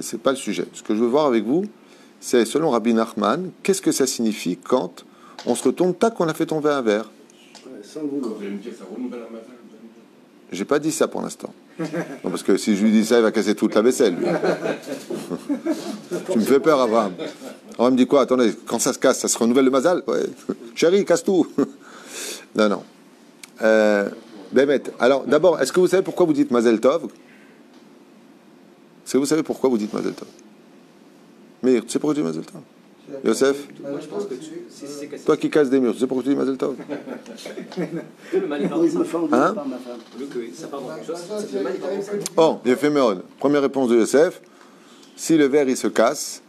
C'est pas le sujet. Ce que je veux voir avec vous, c'est selon Rabbi Nachman, qu'est-ce que ça signifie quand on se retourne, tac, on a fait tomber un verre. Sans le vouloir. J'ai pas dit ça pour l'instant. Non, parce que si je lui dis ça, il va casser toute la vaisselle, lui. Tu me fais peur, Abraham. Abraham me dit quoi? Attendez, quand ça se casse, ça se renouvelle le mazal? Ouais. Chérie, casse tout. Non, non. Bémet. Alors, d'abord, est-ce que vous savez pourquoi vous dites Mazel Tov? Est-ce que vous savez pourquoi vous dites Mazel Tov? Meir, tu sais pourquoi tu dis Mazel Tov? Yosef? Moi, je pense que c'est cassé. Toi qui casses des murs, tu sais pourquoi tu dis Mazel Tov? Le mal est Oui, ma femme, Hein? par ma femme. ça part dans quelque chose, c'est le mal est pas Oh, il a fait Méon. Première réponse de Yosef. Si le verre il se casse,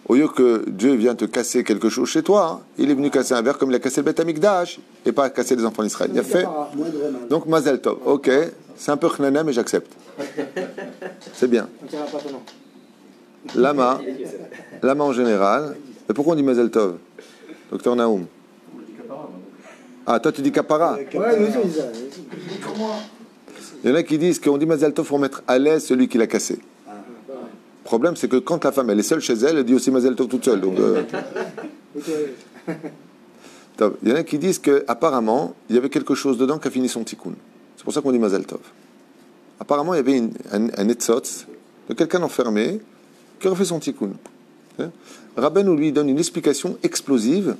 au lieu que Dieu vienne te casser quelque chose chez toi, hein, il est venu casser un verre comme il a cassé le Beth Amikdash et pas casser les enfants d'Israël. Il a fait. Donc Mazel Tov. Ok, c'est un peu chnana, mais j'accepte. C'est bien. Lama en général. Mais pourquoi on dit Mazel Tov? Docteur Naoum. Ah, toi tu dis Kapara. Ouais, nous on dit ça. Il y en a qui disent qu'on dit Mazel Tov pour mettre à l'aise celui qui l'a cassé. Le problème, c'est que quand la femme elle est seule chez elle, elle dit aussi Mazel Tov toute seule. Donc, Tov. Il y en a qui disent qu'apparemment, il y avait quelque chose dedans qui a fini son tikkun. C'est pour ça qu'on dit Mazel Tov. Apparemment, il y avait un etzotz de quelqu'un enfermé qui a refait son tikkun. Rabbeinu lui donne une explication explosive.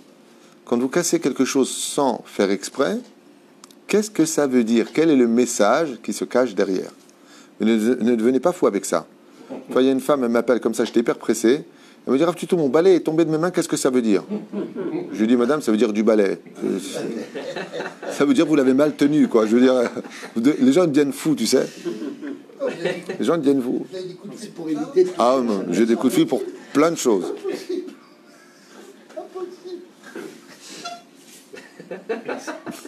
Quand vous cassez quelque chose sans faire exprès, qu'est-ce que ça veut dire? Quel est le message qui se cache derrière? Ne devenez pas fou avec ça. Enfin, il y a une femme, elle m'appelle comme ça, j'étais hyper pressé. Elle me dit, Rav Tuto, mon balai est tombé de mes mains, qu'est-ce que ça veut dire? Je lui dis, madame, ça veut dire du balai. Ça veut dire que vous l'avez mal tenu, quoi. Je veux dire, les gens deviennent fous, tu sais. Les gens deviennent fous. C'est pour éviter de... Ah non, j'ai des coups de fil pour plein de choses.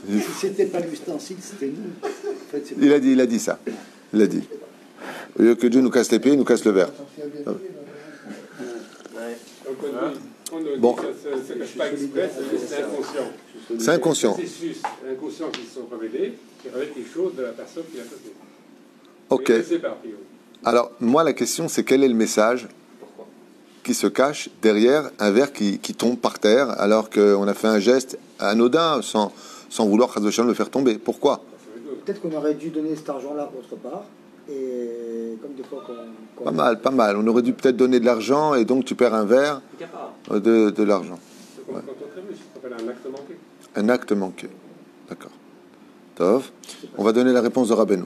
Si c'était pas l'ustensile, c'était nous. En fait, Il a dit ça. Il a dit. Au lieu que Dieu nous casse les pieds, il nous casse le verre. Bon. Ça ne cache pas exprès, c'est inconscient. C'est inconscient. C'est processus inconscient qui se sont révélés, qui révèlent quelque chose de la personne qui l'a cassé. Ok. C'est par priori. Alors, moi, la question, c'est quel est le message qui se cache derrière un verre qui tombe par terre alors qu'on a fait un geste anodin sans vouloir le faire tomber. Pourquoi? Peut-être qu'on aurait dû donner cet argent-là autre part. Et comme des fois qu'on... Pas mal. On aurait dû peut-être donner de l'argent et donc tu perds un verre de l'argent. Quand on traite, ça s'appelle un acte manqué. Un acte manqué. D'accord. Tov. On va donner la réponse de Rabbeinu.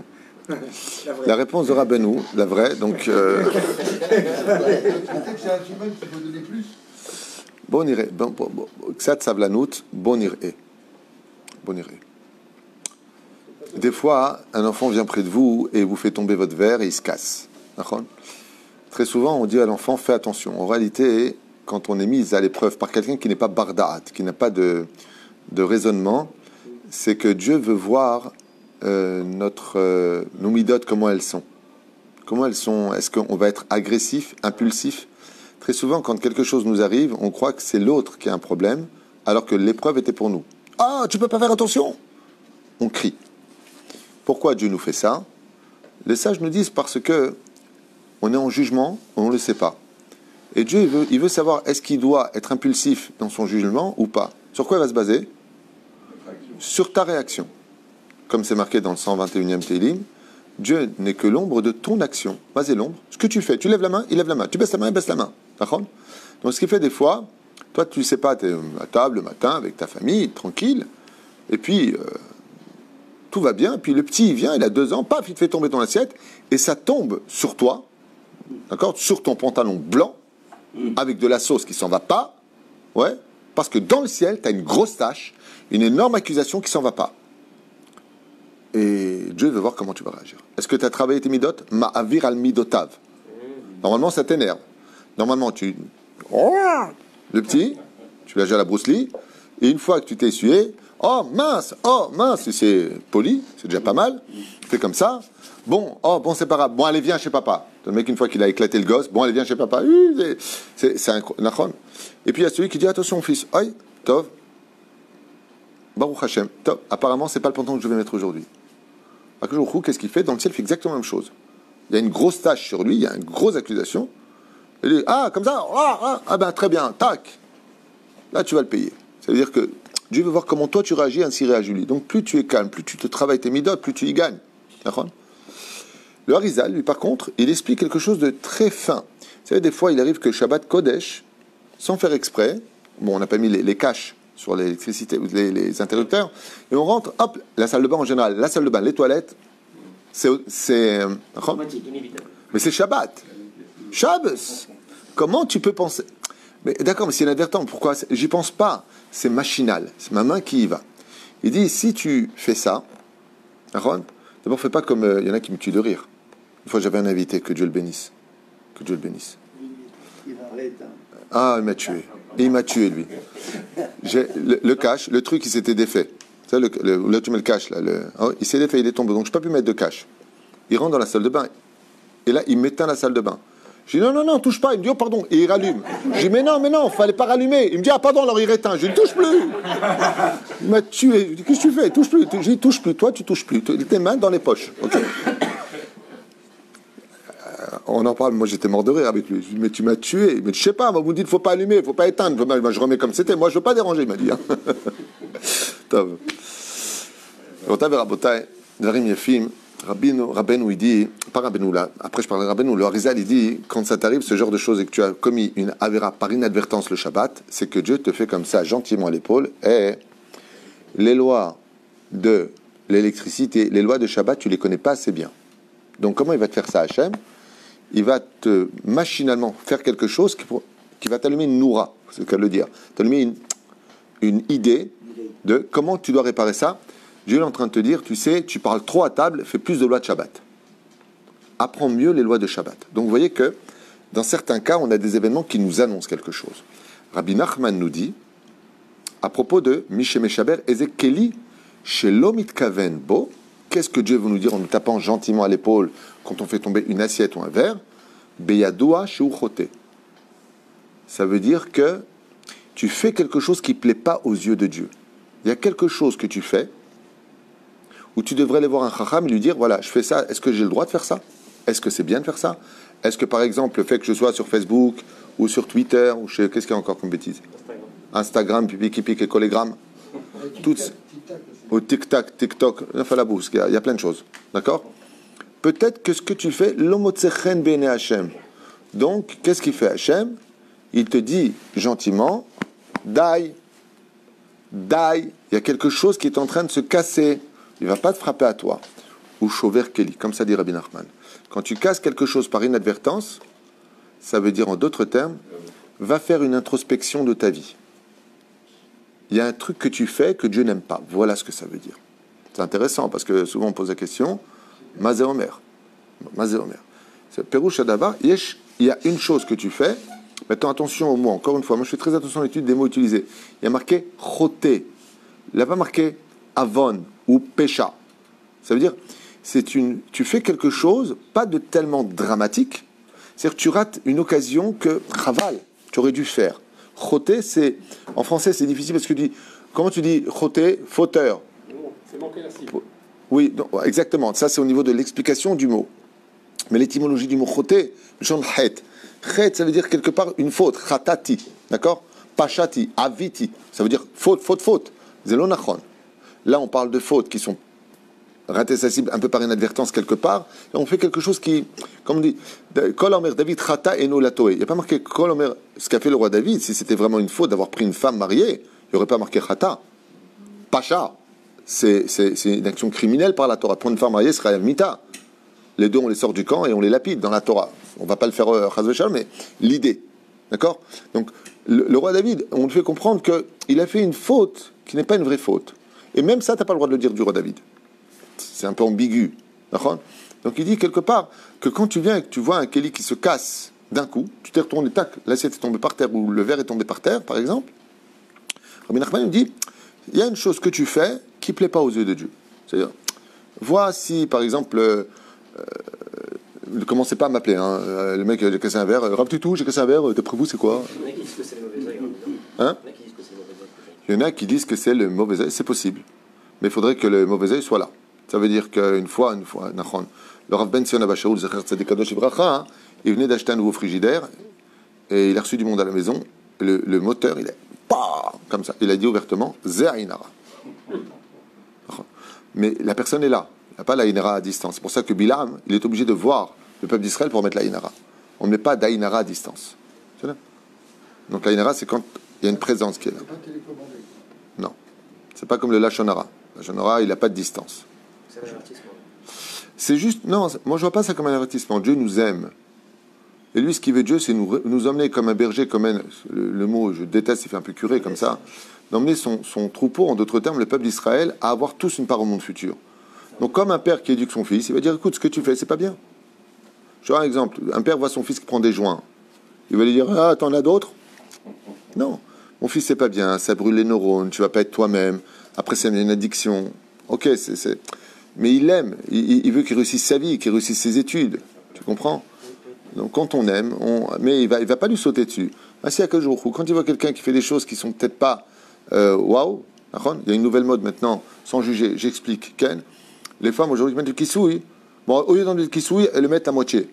La réponse de Rabbeinu, la vraie, donc... Peut-être que c'est un Shimon qui peut donner plus. Bon iré. Ksat savlanout, bon iré. Bon iré. Des fois, un enfant vient près de vous et vous fait tomber votre verre et il se casse. D'accord ? Très souvent, on dit à l'enfant, fais attention. En réalité, quand on est mis à l'épreuve par quelqu'un qui n'est pas bardaat, qui n'a pas de raisonnement, c'est que Dieu veut voir nos midotes, comment elles sont. Comment elles sont. Est-ce qu'on va être agressif, impulsif ? Très souvent, quand quelque chose nous arrive, on croit que c'est l'autre qui a un problème, alors que l'épreuve était pour nous. Ah, tu peux pas faire attention ! On crie. Pourquoi Dieu nous fait ça ? Les sages nous disent parce que on est en jugement, on ne le sait pas. Et Dieu, il veut savoir, est-ce qu'il doit être impulsif dans son jugement ou pas ? Sur quoi il va se baser ? Sur ta réaction. Comme c'est marqué dans le 121e Télim, Dieu n'est que l'ombre de ton action. Vas-y, l'ombre. Ce que tu fais, tu lèves la main, il lève la main. Tu baisses la main, il baisse la main. D'accord ? Donc ce qui fait des fois, toi tu ne sais pas, tu es à table le matin avec ta famille, tranquille, et puis tout va bien, puis le petit il vient, il a 2 ans, paf, il te fait tomber ton assiette, et ça tombe sur toi, d'accord, sur ton pantalon blanc, avec de la sauce qui s'en va pas, ouais, parce que dans le ciel, tu as une grosse tache, une énorme accusation qui s'en va pas. Et Dieu veut voir comment tu vas réagir. Est-ce que tu as travaillé tes midotes ? Ma'avir al midotav. Normalement, ça t'énerve. Normalement, le petit, tu l'as déjà à la Bruce Lee, et une fois que tu t'es essuyé, oh mince, si c'est poli, c'est déjà pas mal, fais comme ça, bon, c'est pas grave, bon, allez, viens chez papa. Le mec, une fois qu'il a éclaté le gosse, bon, allez, viens chez papa, c'est un nachon. Et puis il y a celui qui dit, attention, fils, aïe, Tov, Baruch Hashem, Tov, apparemment, c'est pas le pantalon que je vais mettre aujourd'hui. Akadosh, qu'est-ce qu'il fait ? Dans le ciel, il fait exactement la même chose. Il y a une grosse tache sur lui, il y a une grosse accusation. Il dit, comme ça, ben très bien, tac. Là, tu vas le payer. C'est-à-dire que Dieu veut voir comment toi tu réagis, ainsi réagit lui. Donc plus tu es calme, plus tu te travailles tes midotes, plus tu y gagnes. D'accord ? Le Harizal, lui, par contre, il explique quelque chose de très fin. Vous savez, des fois, il arrive que Shabbat Kodesh, sans faire exprès, bon, on n'a pas mis les caches sur l'électricité, les interrupteurs, et on rentre, hop, la salle de bain en général, la salle de bain, les toilettes, c'est inévitable. Mais c'est Shabbat. Shabbos. Comment tu peux penser ? Mais d'accord, mais c'est inadvertant. Pourquoi ? J'y pense pas. C'est machinal. C'est ma main qui y va. Il dit, si tu fais ça, d'abord, fais pas comme il y en a qui me tuent de rire. Une fois, j'avais un invité, que Dieu le bénisse. Que Dieu le bénisse. Ah, il m'a tué. Et il m'a tué, lui. Le cache, le truc, il s'était défait. Là, tu mets le cache, là. Il s'est défait, il est tombé. Donc, je n'ai pas pu mettre de cache. Il rentre dans la salle de bain. Et là, il m'éteint la salle de bain. Je dis non, touche pas. Il me dit, oh, pardon. Et il rallume. Je dis, mais non, fallait pas rallumer. Il me dit, ah, pardon, alors il éteint. Je dis, touche plus. Il m'a tué. Je dis, qu'est-ce que tu fais ? Touche plus. Je dis, touche plus. Toi, tu touches plus. Tes mains dans les poches. Okay. On en parle. Moi, j'étais mort de rire avec lui. Je dis, mais tu m'as tué. Mais je sais pas. Vous me dites, faut pas allumer, faut pas éteindre. Moi, je remets comme c'était. Moi, je veux pas déranger, il m'a dit. Top. Dvarim Yefim. Rabbeinu, il dit, pas Rabbeinu là, après je parlerai de Rabbeinu, le Harizal, il dit, quand ça t'arrive, ce genre de choses, et que tu as commis une avéra par inadvertance le Shabbat, c'est que Dieu te fait comme ça, gentiment à l'épaule, et les lois de l'électricité, les lois de Shabbat, tu les connais pas assez bien. Donc comment il va te faire ça, Hachem ? Il va te machinalement faire quelque chose qui va t'allumer une noura, c'est le cas de le dire, t'allumer une idée de comment tu dois réparer ça. Dieu est en train de te dire, tu sais, tu parles trop à table, fais plus de lois de Shabbat. Apprends mieux les lois de Shabbat. Donc vous voyez que, dans certains cas, on a des événements qui nous annoncent quelque chose. Rabbi Nachman nous dit, à propos de Mishe Meshaber Ezekeli, Shelomit Kaven Bo, qu'est-ce que Dieu veut nous dire en nous tapant gentiment à l'épaule quand on fait tomber une assiette ou un verre ? Beyadoua Sheuchote. Ça veut dire que tu fais quelque chose qui ne plaît pas aux yeux de Dieu. Il y a quelque chose que tu fais où tu devrais aller voir un chacham et lui dire, voilà, je fais ça, est-ce que j'ai le droit de faire ça ? Est-ce que c'est bien de faire ça ? Est-ce que, par exemple, le fait que je sois sur Facebook ou sur Twitter, ou qu'est-ce qu'il y a encore comme bêtise ? Instagram, Pipi, et Collegram, toutes, ou TikTok, il y a plein de choses, d'accord ? Peut-être que ce que tu fais, l'omotsechen bene Hashem. Donc, qu'est-ce qu'il fait Hashem ? Il te dit gentiment, dai, il y a quelque chose qui est en train de se casser. il ne va pas te frapper à toi. Ou Shover Keli, comme ça dit Rabbi Nachman. Quand tu casses quelque chose par inadvertance, ça veut dire en d'autres termes, va faire une introspection de ta vie. Il y a un truc que tu fais que Dieu n'aime pas. Voilà ce que ça veut dire. C'est intéressant parce que souvent on pose la question, Mazé Omer. Mazé Omer. C'est Perouche Adavar, il y a une chose que tu fais. Maintenant attention aux mots, encore une fois, moi je fais très attention à l'étude des mots utilisés. Il y a marqué choté. Il n'a pas marqué avon ou pécha. Ça veut dire, tu fais quelque chose, pas de tellement dramatique, c'est-à-dire que tu rates une occasion que, chaval, tu aurais dû faire. Choté, c'est, en français c'est difficile parce que comment tu dis choté, fauteur? C'est manquer la cible. Oui, non, exactement, ça c'est au niveau de l'explication du mot. Mais l'étymologie du mot choté, genre het. Het, ça veut dire quelque part une faute, chatati, d'accord? Pachati, aviti, ça veut dire faute. Zelonachon. Là on parle de fautes qui sont rater sa cible un peu par inadvertance quelque part, et on fait quelque chose qui, comme on dit, Kol Omer David Chata Eno Latoe. Il n'y a pas marqué Kol Omer, ce qu'a fait le roi David, si c'était vraiment une faute d'avoir pris une femme mariée, il n'y aurait pas marqué Chata. Pacha, c'est une action criminelle par la Torah. Pour une femme mariée, ce serait Mita. Les deux, on les sort du camp et on les lapide dans la Torah. On ne va pas le faire Chaz v'Shalom, mais l'idée. D'accord? Donc, le roi David, on le fait comprendre qu'il a fait une faute qui n'est pas une vraie faute. Et même ça, tu n'as pas le droit de le dire du roi David. C'est un peu ambigu. D'accord? Donc il dit quelque part que quand tu viens et que tu vois un kéli qui se casse d'un coup, tu t'es retourné, tac, l'assiette est tombée par terre ou le verre est tombé par terre, par exemple. Rabbi Nachman nous dit, il y a une chose que tu fais qui ne plaît pas aux yeux de Dieu. C'est-à-dire, vois si, par exemple, ne commencez pas à m'appeler, hein, le mec, j'ai cassé un verre, Rab tout, j'ai cassé un verre, d'après vous, c'est quoi? Il y en a qui disent que c'est le mauvais œil. Hein? Il y en a qui disent que c'est le mauvais œil, c'est possible. Mais il faudrait que le mauvais œil soit là. Ça veut dire qu'une fois, le Rav Ben Sion Abba Shaul, Zecher Tzedek Kadosh Ibracha, il venait d'acheter un nouveau frigidaire et il a reçu du monde à la maison. Le moteur, il est comme ça. Il a dit ouvertement Zé Ainara. Mais la personne est là. Il n'y a pas la Ainara à distance. C'est pour ça que Bilam, il est obligé de voir le peuple d'Israël pour mettre la Ainara. On ne met pas d'Ainara à distance. C'est là. Donc la Ainara, c'est quand il y a une présence qui est là. C'est pas télécommandé. Non. C'est pas comme le Lachonara. Le Lachonara, il n'a pas de distance. C'est un avertissement. C'est juste, non, moi je vois pas ça comme un avertissement. Dieu nous aime. Et lui, ce qu'il veut Dieu, c'est nous emmener comme un berger, comme le mot, je déteste, il fait un peu curé comme ça, d'emmener son troupeau, en d'autres termes, le peuple d'Israël, à avoir tous une part au monde futur. Donc comme un père qui éduque son fils, il va dire, écoute, ce que tu fais, c'est pas bien. Je vois un exemple, un père voit son fils qui prend des joints. Il va lui dire, ah, t'en as d'autres? Non, mon fils, c'est pas bien, ça brûle les neurones, tu vas pas être toi-même, après c'est une addiction. Ok, mais il l'aime, il veut qu'il réussisse sa vie, qu'il réussisse ses études. Tu comprends? Donc quand on aime, mais il va pas lui sauter dessus. Ainsi à quel jour? Quand il voit quelqu'un qui fait des choses qui sont peut-être pas waouh, il y a une nouvelle mode maintenant, sans juger, j'explique. Ken, les femmes aujourd'hui mettent du kissoui. Bon, au lieu d'en mettre du kissoui, elles le mettent à moitié.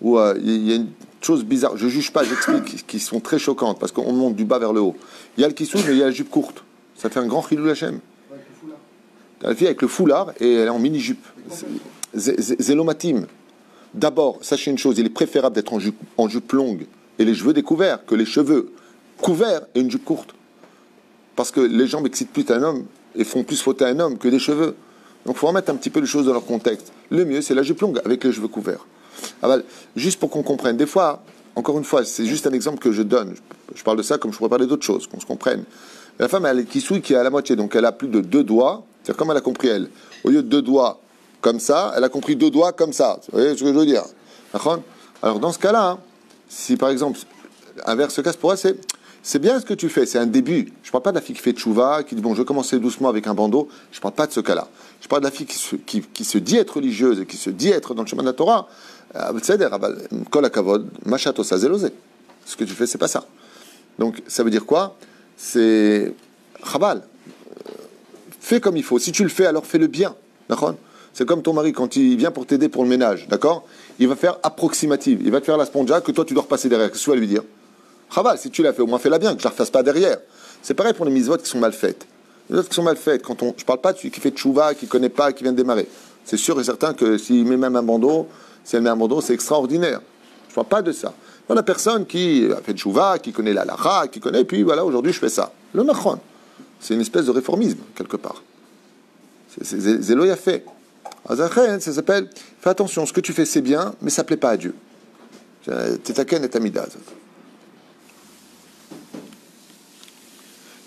Ou il y a une chose bizarre, je juge pas, j'explique, qui sont très choquantes parce qu'on monte du bas vers le haut. Il y a le kissoui, mais il y a la jupe courte. Ça fait un grand chilou lachem. La fille avec le foulard et elle est en mini-jupe. Zélomatim. D'abord, sachez une chose, il est préférable d'être en jupe longue et les cheveux découverts que les cheveux couverts et une jupe courte. Parce que les jambes excitent plus un homme et font plus fauter un homme que des cheveux. Donc il faut remettre un petit peu les choses dans leur contexte. Le mieux, c'est la jupe longue avec les cheveux couverts. Alors, juste pour qu'on comprenne. Des fois, encore une fois, c'est juste un exemple que je donne. Je parle de ça comme je pourrais parler d'autres choses, qu'on se comprenne. La femme, elle a le kissoui qui est à la moitié, donc elle a plus de 2 doigts. C'est comme elle a compris, elle. Au lieu de 2 doigts comme ça, elle a compris 2 doigts comme ça. Vous voyez ce que je veux dire? Alors, dans ce cas-là, si par exemple, un verre se casse pour elle, c'est bien ce que tu fais, c'est un début. Je ne parle pas de la fille qui fait tchouva, qui dit, bon, je vais commencer doucement avec un bandeau. Je ne parle pas de ce cas-là. Je parle de la fille qui se dit être religieuse et qui se dit être dans le chemin de la Torah. Kol hakavod, machato sazelosé. Ce que tu fais, c'est pas ça. Donc, ça veut dire quoi? C'est chabal. Fais comme il faut. Si tu le fais, alors fais-le bien. D'accord? C'est comme ton mari, quand il vient pour t'aider pour le ménage, d'accord? Il va faire approximative. Il va te faire la sponja que toi, tu dois repasser derrière. Qu'est-ce que tu vas lui dire? Chaval, si tu l'as fait, au moins fais-la bien, que je ne la refasse pas derrière. C'est pareil pour les mitzvot qui sont mal faites. Les mitzvot qui sont mal faites, je ne parle pas de celui qui fait tchouva, qui ne connaît pas, qui vient de démarrer. C'est sûr et certain que s'il met même un bandeau, si elle met un bandeau, c'est extraordinaire. Je ne parle pas de ça. Il y a la personne qui a fait tchouva, qui connaît la lara, qui connaît, puis voilà, aujourd'hui je fais ça. Le nachon. C'est une espèce de réformisme, quelque part. C'est Zélo y a fait. Ça s'appelle, fais attention, ce que tu fais c'est bien, mais ça ne plaît pas à Dieu. Tetaken et Amida.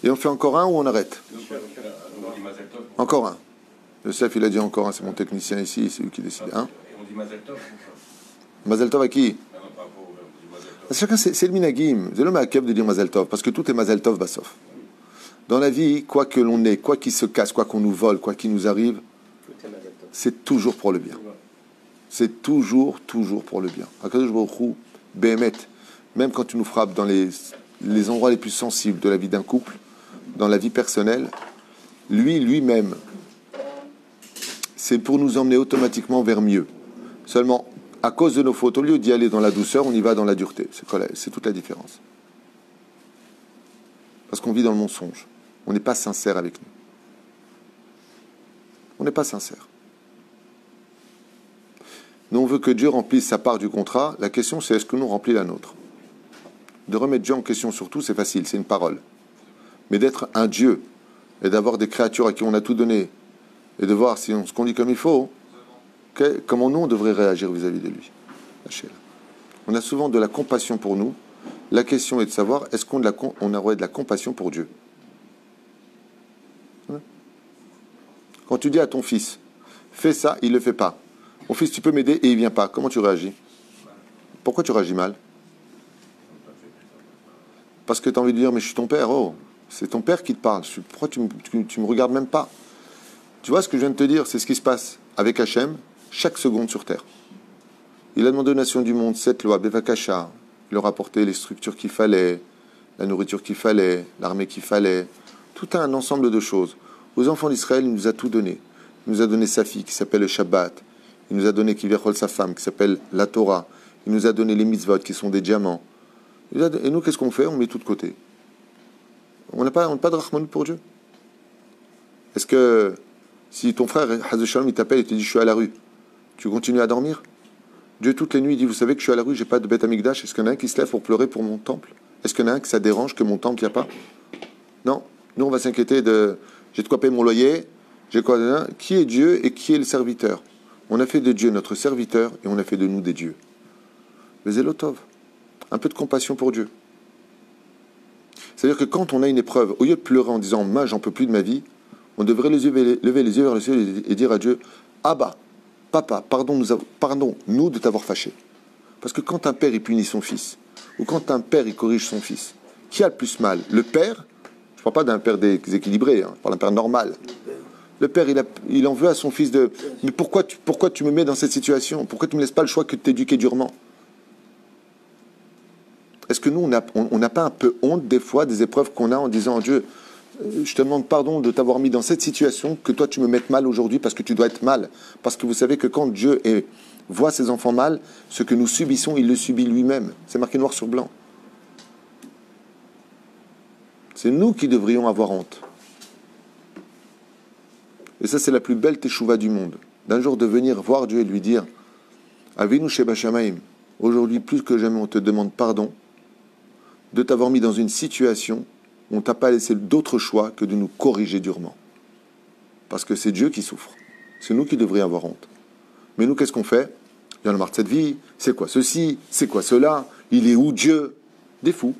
Et on fait encore un ou on arrête? Encore un. Youssef, il a dit encore un, c'est mon technicien ici, c'est lui qui décide. Hein? On dit Mazel Tov. Mazel Tov à qui? Chacun, c'est le minagim. C'est le makeb de dire Mazel Tov, parce que tout est Mazel Tov Bassof. Dans la vie, quoi que l'on ait, quoi qu'il se casse, quoi qu'on nous vole, quoi qu'il nous arrive, c'est toujours pour le bien. C'est toujours pour le bien. Akadosh Baruch Hu, Behemet, même quand tu nous frappes dans les endroits les plus sensibles de la vie d'un couple, dans la vie personnelle, lui-même, c'est pour nous emmener automatiquement vers mieux. Seulement, à cause de nos fautes, au lieu d'y aller dans la douceur, on y va dans la dureté. C'est toute la différence. Parce qu'on vit dans le mensonge. On n'est pas sincère avec nous. On n'est pas sincère. Nous, on veut que Dieu remplisse sa part du contrat. La question, c'est est-ce que nous remplit la nôtre? De remettre Dieu en question surtout, c'est facile, c'est une parole. Mais d'être un Dieu et d'avoir des créatures à qui on a tout donné et de voir si on se conduit comme il faut, comment nous, on devrait réagir vis-à-vis de lui. On a souvent de la compassion pour nous. La question est de savoir, est-ce qu'on aurait de la compassion pour Dieu? Quand tu dis à ton fils, fais ça, il ne le fait pas. Mon fils, tu peux m'aider et il ne vient pas. Comment tu réagis? Pourquoi tu réagis mal? Parce que tu as envie de dire, mais je suis ton père. Oh, c'est ton père qui te parle. Pourquoi tu me regardes même pas? Tu vois ce que je viens de te dire? C'est ce qui se passe avec Hachem chaque seconde sur terre. Il a demandé aux nations du monde 7 lois, Bevakasha. Il leur a apporté les structures qu'il fallait, la nourriture qu'il fallait, l'armée qu'il fallait, tout un ensemble de choses. Aux enfants d'Israël, il nous a tout donné. Il nous a donné sa fille qui s'appelle le Shabbat. Il nous a donné Kivyachol sa femme qui s'appelle la Torah. Il nous a donné les mitzvot qui sont des diamants. Et nous, qu'est-ce qu'on fait? On met tout de côté. On n'a pas de rachmanut pour Dieu. Est-ce que si ton frère, Hazé Shalom, il t'appelle et te dit je suis à la rue, tu continues à dormir? Dieu, toutes les nuits, il dit, vous savez que je suis à la rue, j'ai pas de Beth Amikdash. Est-ce qu'il y en a un qui se lève pour pleurer pour mon temple? Est-ce qu'il y en a un que ça dérange que mon temple, il n'y a pas? Non. Nous, on va s'inquiéter de... J'ai de quoi payer mon loyer, j'ai quoi... Qui est Dieu et qui est le serviteur? On a fait de Dieu notre serviteur et on a fait de nous des dieux. Le Zélotov. Un peu de compassion pour Dieu. C'est-à-dire que quand on a une épreuve, au lieu de pleurer en disant, moi, j'en peux plus de ma vie, on devrait lever les yeux vers le ciel et dire à Dieu, Abba, Papa, pardon-nous de t'avoir fâché. Parce que quand un père il punit son fils, ou quand un père il corrige son fils, qui a le plus mal? Le père, je ne parle pas d'un père déséquilibré, je parle d'un père normal. Le père, il en veut à son fils de... Mais pourquoi tu me mets dans cette situation? Pourquoi tu ne me laisses pas le choix que de t'éduquer durement? Est-ce que nous, on n'a pas un peu honte des fois des épreuves qu'on a en disant, Dieu, je te demande pardon de t'avoir mis dans cette situation, que toi tu me mettes mal aujourd'hui parce que tu dois être mal. Parce que vous savez que quand Dieu voit ses enfants mal, ce que nous subissons, il le subit lui-même. C'est marqué noir sur blanc. C'est nous qui devrions avoir honte. Et ça, c'est la plus belle teshuva du monde. D'un jour de venir voir Dieu et lui dire, Avinu Sheba Shamayim, aujourd'hui plus que jamais on te demande pardon de t'avoir mis dans une situation où on ne t'a pas laissé d'autre choix que de nous corriger durement. Parce que c'est Dieu qui souffre. C'est nous qui devrions avoir honte. Mais nous, qu'est-ce qu'on fait? Il y en a marre de cette vie, c'est quoi ceci, c'est quoi cela, il est où Dieu? Des fous.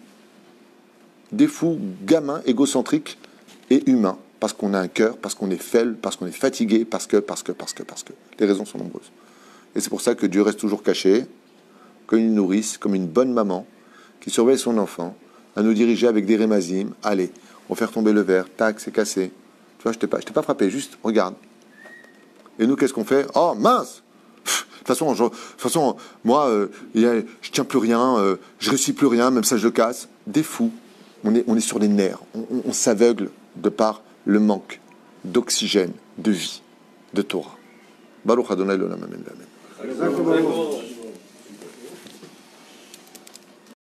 Des fous gamins, égocentriques et humains. Parce qu'on a un cœur, parce qu'on est faible, parce qu'on est fatigué, parce que. Les raisons sont nombreuses. Et c'est pour ça que Dieu reste toujours caché, comme une nourrice, comme une bonne maman, qui surveille son enfant, à nous diriger avec des rémazim. Allez, on va faire tomber le verre, tac, c'est cassé. Tu vois, je t'ai pas frappé, juste regarde. Et nous, qu'est-ce qu'on fait? Oh, mince! De toute façon, moi, je tiens plus rien, je réussis plus rien, même ça je le casse. Des fous. On est sur les nerfs. On s'aveugle de par le manque d'oxygène, de vie, de Torah. Baruch Adonai l'olam, amen, amen.